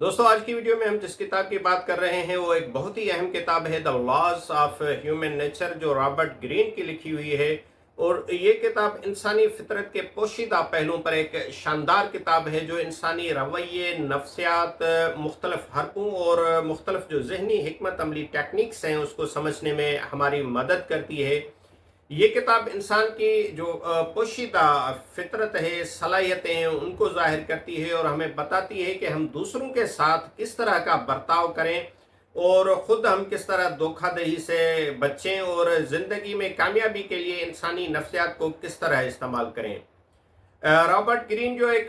दोस्तों, आज की वीडियो में हम जिस किताब की बात कर रहे हैं वो एक बहुत ही अहम किताब है, the laws of human nature, जो रॉबर्ट ग्रीन की लिखी हुई है। और ये किताब इंसानी फितरत के पोशीदा पहलुओं पर एक शानदार किताब है जो इंसानी रवैये, नफ्सियात, मुख्तलिफ हरकों और मुख्तलिफ जो जहनी हिकमत अमली टेक्निक्स हैं उसको समझने में हमारी मदद करती है। ये किताब इंसान की जो पोशीदा फितरत है, सलाहियतें हैं, उनको जाहिर करती है और हमें बताती है कि हम दूसरों के साथ किस तरह का बर्ताव करें और ख़ुद हम किस तरह धोखाधड़ी से बचें और ज़िंदगी में कामयाबी के लिए इंसानी नफ्सियात को किस तरह इस्तेमाल करें। रॉबर्ट ग्रीन जो एक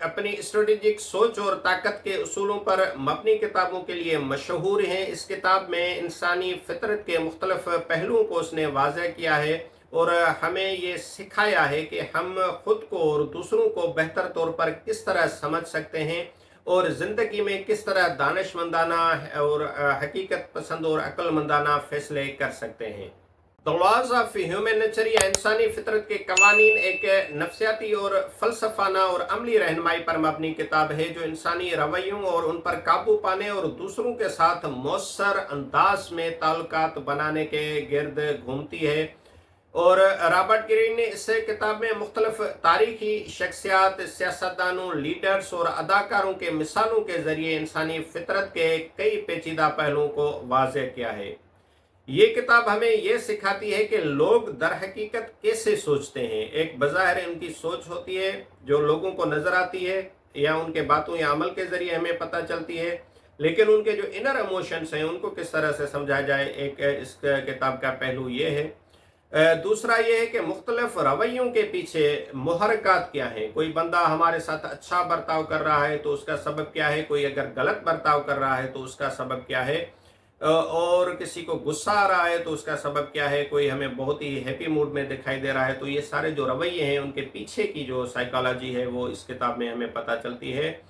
अपनी स्ट्रेटेजिक सोच और ताकत के उसूलों पर मबनी किताबों के लिए मशहूर हैं। इस किताब में इंसानी फितरत के मुख्तलिफ पहलुओं को उसने वाज़ह किया है और हमें ये सिखाया है कि हम खुद को और दूसरों को बेहतर तौर पर किस तरह समझ सकते हैं और ज़िंदगी में किस तरह दानिशमंदाना और हकीकत पसंद और अक्लमंदाना फैसले कर सकते हैं। The laws of human nature या इंसानी फितरत के कवानीन एक नफ्सियाती और फलसफाना और अमली रहनुमाई पर मबनी किताब है जो इंसानी रवैयों और उन पर काबू पाने और दूसरों के साथ मौसर अंदाज में ताल्लुकात बनाने के गिर्द घूमती है। और रॉबर्ट ग्रीन ने इस किताब में मुख्तलिफ तारीखी शख्सियात, सियासतदानों, लीडर्स और अदाकारों के मिसालों के जरिए इंसानी फितरत के कई पेचीदा पहलुओं को वाज़ेह किया है। ये किताब हमें ये सिखाती है कि लोग दर हकीकत कैसे सोचते हैं। एक बज़ाहिर उनकी सोच होती है जो लोगों को नज़र आती है या उनके बातों या अमल के ज़रिए हमें पता चलती है, लेकिन उनके जो इनर इमोशंस हैं उनको किस तरह से समझा जाए, एक इस किताब का पहलू ये है। दूसरा ये है कि मुख्तलिफ रवैयों के पीछे मुहर्रकात क्या हैं। कोई बंदा हमारे साथ अच्छा बर्ताव कर रहा है तो उसका सबब क्या है, कोई अगर गलत बर्ताव कर रहा है तो उसका सबब क्या है, और किसी को गुस्सा आ रहा है तो उसका सबब क्या है, कोई हमें बहुत ही हैप्पी मूड में दिखाई दे रहा है। तो ये सारे जो रवैये हैं उनके पीछे की जो साइकोलॉजी है वो इस किताब में हमें पता चलती है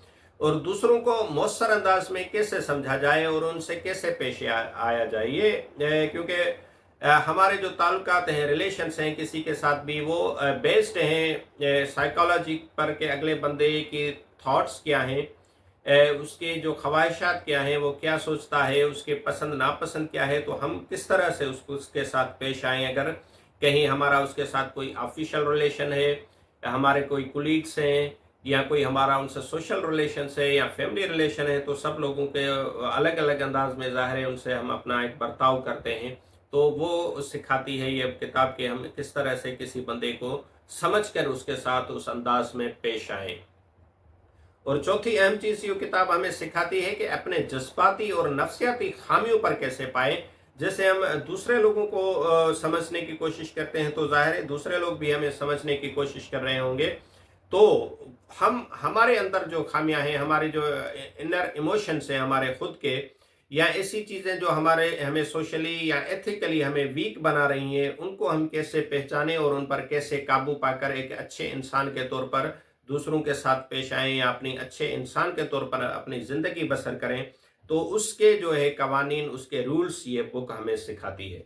और दूसरों को मौसर अंदाज में कैसे समझा जाए और उनसे कैसे पेश आया जाए। ये क्योंकि हमारे जो ताल्लुकात हैं, रिलेशंस हैं किसी के साथ भी, वो बेस्ड हैं साइकोलॉजी पर के अगले बंदे की थॉट्स क्या हैं, उसके जो ख्वाहिशात क्या हैं, वो क्या सोचता है, उसके पसंद नापसंद क्या है, तो हम किस तरह से उसके साथ पेश आएँ। अगर कहीं हमारा उसके साथ कोई ऑफिशियल रिलेशन है, हमारे कोई कुलीग्स हैं या कोई हमारा उनसे सोशल रिलेशंस है या फैमिली रिलेशन है, तो सब लोगों के अलग अलग अंदाज में ज़ाहिर है उनसे हम अपना एक बर्ताव करते हैं। तो वो सिखाती है ये किताब कि हम किस तरह से किसी बंदे को समझ कर उसके साथ उस अंदाज में पेश आएँ। और चौथी अहम चीज़ ये किताब हमें सिखाती है कि अपने जज्बाती और नफ्सियाती खामियों पर कैसे पाएं। जैसे हम दूसरे लोगों को समझने की कोशिश करते हैं तो जाहिर है दूसरे लोग भी हमें समझने की कोशिश कर रहे होंगे। तो हम हमारे अंदर जो खामियां हैं, हमारे जो इनर इमोशंस हैं हमारे खुद के, या ऐसी चीज़ें जो हमारे हमें सोशली या एथिकली हमें वीक बना रही हैं, उनको हम कैसे पहचानें और उन पर कैसे काबू पाकर एक अच्छे इंसान के तौर पर दूसरों के साथ पेश आएँ या अपनी अच्छे इंसान के तौर पर अपनी ज़िंदगी बसर करें। तो उसके जो है कवानीन, उसके रूल्स ये बुक हमें सिखाती है।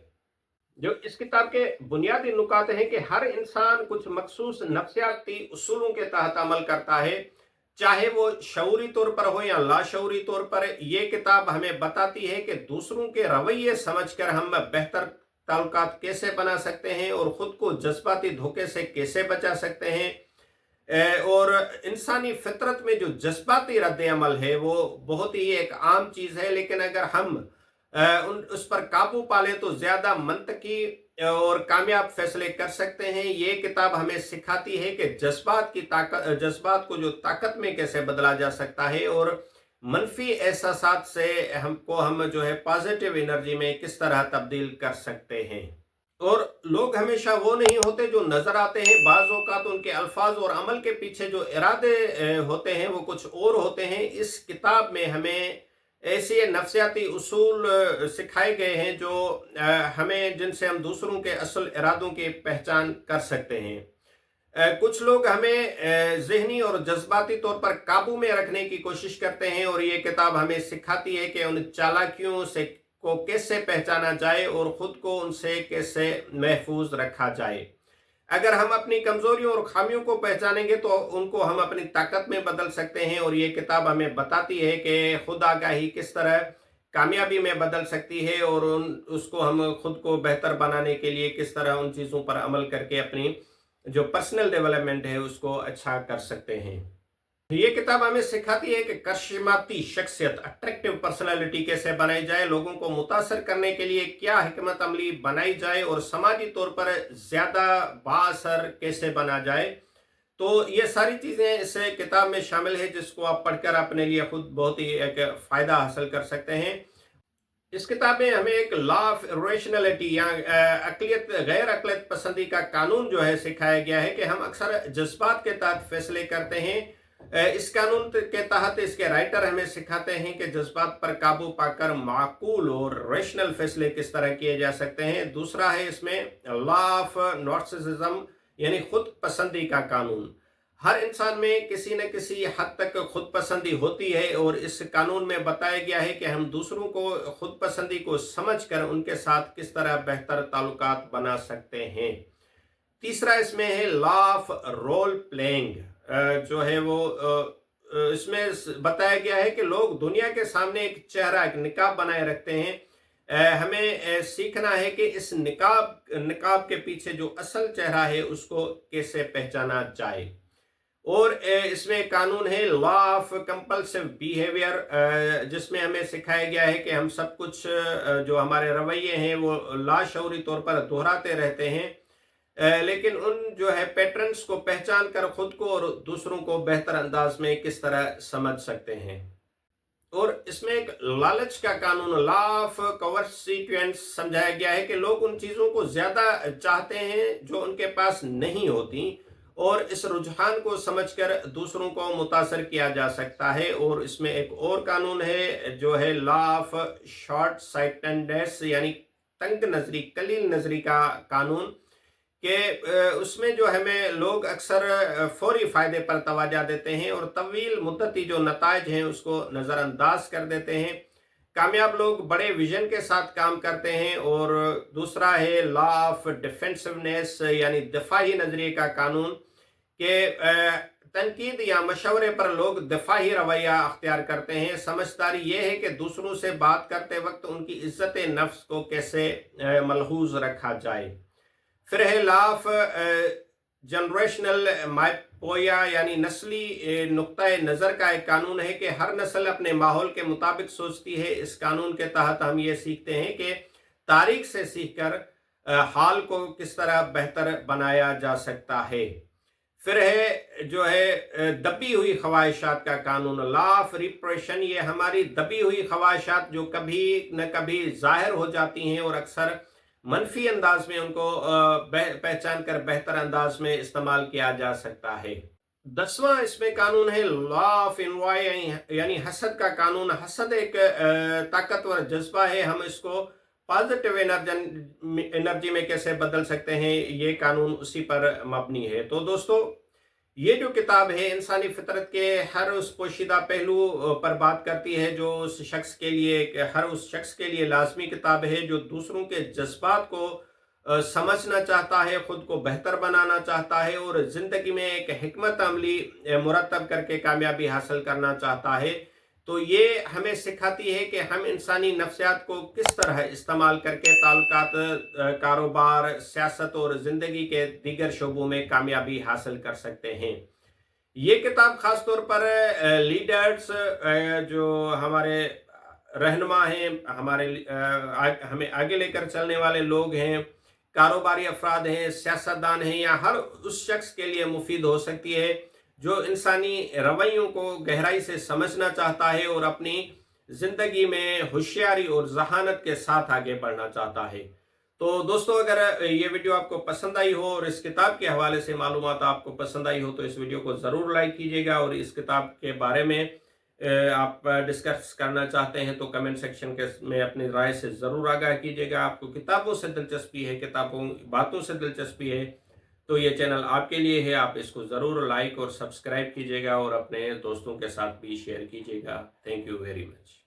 जो इस किताब के बुनियादी नुकात हैं कि हर इंसान कुछ मखसूस नफ्सियाती उसूलों के तहत अमल करता है, चाहे वो शऊरी तौर पर हो या लाशऊरी तौर पर। ये किताब हमें बताती है कि दूसरों के रवैये समझकर हम बेहतर ताल्लुकात कैसे बना सकते हैं और ख़ुद को जज्बाती धोखे से कैसे बचा सकते हैं। और इंसानी फितरत में जो जज्बाती रद्द अमल है वो बहुत ही एक आम चीज़ है, लेकिन अगर हम उस पर काबू पा लें तो ज़्यादा मंतकी और कामयाब फैसले कर सकते हैं। ये किताब हमें सिखाती है कि जज्बात की ताकत, जज्बात को जो ताकत में कैसे बदला जा सकता है और मनफी एहसासात से हम जो है पॉजिटिव एनर्जी में किस तरह तब्दील कर सकते हैं। और लोग हमेशा वो नहीं होते जो नजर आते हैं, बाज़ औक़ात उनके अल्फाज और अमल के पीछे जो इरादे होते हैं वो कुछ और होते हैं। इस किताब में हमें ऐसे नफ्सियाती उसूल सिखाए गए हैं जो हमें, जिनसे हम दूसरों के असल इरादों की पहचान कर सकते हैं। कुछ लोग हमें ज़हनी और जज्बाती तौर पर काबू में रखने की कोशिश करते हैं और ये किताब हमें सिखाती है कि उन चालाकियों से को कैसे पहचाना जाए और ख़ुद को उनसे कैसे महफूज रखा जाए। अगर हम अपनी कमजोरियों और खामियों को पहचानेंगे तो उनको हम अपनी ताकत में बदल सकते हैं। और ये किताब हमें बताती है कि खुद आगाही किस तरह कामयाबी में बदल सकती है, और उसको हम खुद को बेहतर बनाने के लिए किस तरह उन चीज़ों पर अमल करके अपनी जो पर्सनल डेवलपमेंट है उसको अच्छा कर सकते हैं। ये किताब हमें सिखाती है कि करिश्माती शख्सियत, अट्रैक्टिव पर्सनालिटी कैसे बनाई जाए, लोगों को मुतासर करने के लिए क्या हिकमत अमली बनाई जाए, और समाजी तौर पर ज़्यादा बाअसर कैसे बना जाए। तो ये सारी चीज़ें इस किताब में शामिल है, जिसको आप पढ़कर अपने लिए खुद बहुत ही एक फ़ायदा हासिल कर सकते हैं। इस किताब में हमें एक लॉ ऑफ रेशनैलिटी या अकलियत गैर अकलियत पसंदी का कानून जो है सिखाया गया है कि हम अक्सर जज्बात के तहत फैसले करते हैं। इस कानून के तहत इसके राइटर हमें सिखाते हैं कि जज्बात पर काबू पाकर माकूल और रेशनल फैसले किस तरह किए जा सकते हैं। दूसरा है इसमें लॉ ऑफ नार्सिसिज्म यानी खुद पसंदी का कानून। हर इंसान में किसी न किसी हद तक खुद पसंदी होती है, और इस कानून में बताया गया है कि हम दूसरों को खुद पसंदी को समझकर उनके साथ किस तरह बेहतर ताल्लुकात बना सकते हैं। तीसरा इसमें है लॉ ऑफ रोल प्लेइंग, जो है वो इसमें बताया गया है कि लोग दुनिया के सामने एक चेहरा, एक निकाब बनाए रखते हैं। हमें सीखना है कि इस निकाब के पीछे जो असल चेहरा है उसको कैसे पहचाना जाए। और इसमें कानून है लॉ ऑफ कंपल्सिव बिहेवियर, जिसमें हमें सिखाया गया है कि हम सब कुछ जो हमारे रवैये हैं वो लाशऊरी तौर पर दोहराते रहते हैं, लेकिन उन जो है पैटर्न्स को पहचान कर खुद को और दूसरों को बेहतर अंदाज में किस तरह समझ सकते हैं। और इसमें एक लालच का कानून, लॉ ऑफ कवर्सिट्यूएंस, समझाया गया है कि लोग उन चीज़ों को ज़्यादा चाहते हैं जो उनके पास नहीं होती, और इस रुझान को समझकर दूसरों को मुतासर किया जा सकता है। और इसमें एक और कानून है जो है लॉ ऑफ शॉर्ट साइटेडनेस यानी तंग नजरी, कलील नजरी का कानून, कि उसमें जो हमें लोग अक्सर फौरी फायदे पर तवज्जो देते हैं और तवील मुद्दती जो नताइज हैं उसको नज़रअंदाज कर देते हैं। कामयाब लोग बड़े विजन के साथ काम करते हैं। और दूसरा है लॉ ऑफ डिफेंसिवनेस यानी दिफाही नजरिए का कानून, कि तनकीद या मशवरे पर लोग दिफाही रवैया अख्तियार करते हैं। समझदारी ये है कि दूसरों से बात करते वक्त उनकी इज्जत नफ्स को कैसे मलहूज रखा जाए। फिर है लॉ ऑफ जनरेशनल माइपोया यानी नस्ली नुक्ता नज़र का एक कानून है कि हर नस्ल अपने माहौल के मुताबिक सोचती है। इस कानून के तहत हम ये सीखते हैं कि तारीख से सीखकर हाल को किस तरह बेहतर बनाया जा सकता है। फिर है जो है दबी हुई ख्वाहिशात का कानून, लॉ ऑफ रिप्रेशन। ये हमारी दबी हुई ख्वाहिशात जो कभी न कभी जाहिर हो जाती हैं और अक्सर मनफी अंदाज में उनको पहचान कर बेहतर अंदाज में इस्तेमाल किया जा सकता है। 10वां इसमें कानून है लॉ ऑफ इनवाई यानी हसद का कानून। हसद एक ताकतवर जज्बा है, हम इसको पॉजिटिव एनर्जी में कैसे बदल सकते हैं, ये कानून उसी पर मबनी है। तो दोस्तों, ये जो किताब है इंसानी फितरत के हर उस पोशीदा पहलू पर बात करती है जो उस शख्स के लिए, हर उस शख्स के लिए लाजमी किताब है जो दूसरों के जज्बात को समझना चाहता है, खुद को बेहतर बनाना चाहता है और ज़िंदगी में एक हिकमत अमली मुरतब करके कामयाबी हासिल करना चाहता है। तो ये हमें सिखाती है कि हम इंसानी नफ्सियात को किस तरह इस्तेमाल करके ताल्लुकात, कारोबार, सियासत और ज़िंदगी के दीगर शोबों में कामयाबी हासिल कर सकते हैं। ये किताब ख़ास तौर पर लीडर्स, जो हमारे रहनुमा हैं, हमें आगे लेकर चलने वाले लोग हैं, कारोबारी अफराद हैं, सियासतदान हैं, या हर उस शख्स के लिए मुफीद हो सकती है जो इंसानी रवैयों को गहराई से समझना चाहता है और अपनी ज़िंदगी में होशियारी और जहानत के साथ आगे बढ़ना चाहता है। तो दोस्तों, अगर ये वीडियो आपको पसंद आई हो और इस किताब के हवाले से मालूमात आपको पसंद आई हो तो इस वीडियो को ज़रूर लाइक कीजिएगा, और इस किताब के बारे में आप डिस्कस करना चाहते हैं तो कमेंट सेक्शन में अपनी राय से ज़रूर आगाह कीजिएगा। आपको किताबों से दिलचस्पी है, किताबों बातों से दिलचस्पी है, तो ये चैनल आपके लिए है। आप इसको ज़रूर लाइक और सब्सक्राइब कीजिएगा और अपने दोस्तों के साथ भी शेयर कीजिएगा। Thank you very much.